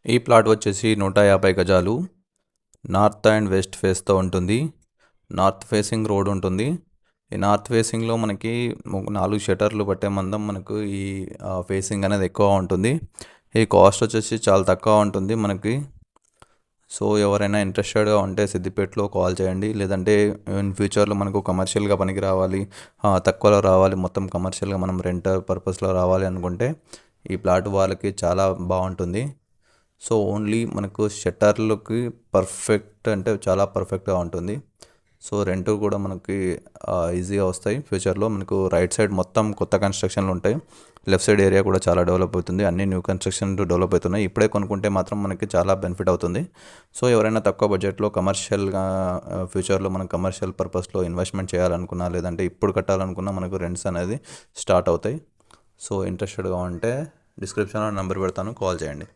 ఈ ప్లాట్ వచ్చేసి 150 గజాలు నార్త్ అండ్ వెస్ట్ ఫేస్తో ఉంటుంది. నార్త్ ఫేసింగ్ రోడ్ ఉంటుంది. ఈ నార్త్ ఫేసింగ్లో మనకి 4 షటర్లు పట్టే మందం మనకు ఈ ఫేసింగ్ అనేది ఎక్కువ ఉంటుంది. ఈ కాస్ట్ వచ్చేసి చాలా తక్కువ ఉంటుంది మనకి. సో ఎవరైనా ఇంట్రెస్టెడ్గా ఉంటే సిద్దిపేటలో కాల్ చేయండి. లేదంటే ఇన్ ఫ్యూచర్లో మనకు కమర్షియల్గా పనికి రావాలి, తక్కువలో రావాలి, మొత్తం కమర్షియల్గా మనం రెంటర్ పర్పస్లో రావాలి అనుకుంటే ఈ ప్లాట్ వాళ్ళకి చాలా బాగుంటుంది. సో ఓన్లీ మనకు షట్టర్లకి పర్ఫెక్ట్ అంటే చాలా పర్ఫెక్ట్గా ఉంటుంది. సో రెంట్ కూడా మనకి ఈజీగా వస్తాయి. ఫ్యూచర్లో మనకు రైట్ సైడ్ మొత్తం కొత్త కన్స్ట్రక్షన్లు ఉంటాయి. లెఫ్ట్ సైడ్ ఏరియా కూడా చాలా డెవలప్ అవుతుంది. అన్ని న్యూ కన్స్ట్రక్షన్ డెవలప్ అవుతున్నాయి. ఇప్పుడే కొనుక్కుంటే మాత్రం మనకి చాలా బెనిఫిట్ అవుతుంది. సో ఎవరైనా తక్కువ బడ్జెట్లో కమర్షియల్గా ఫ్యూచర్లో మనం కమర్షియల్ పర్పస్లో ఇన్వెస్ట్మెంట్ చేయాలనుకున్నా, లేదంటే ఇప్పుడు కట్టాలనుకున్నా మనకు రెంట్స్ అనేది స్టార్ట్ అవుతాయి. సో ఇంట్రెస్టెడ్గా ఉంటే డిస్క్రిప్షన్లో నెంబర్ పెడతాను, కాల్ చేయండి.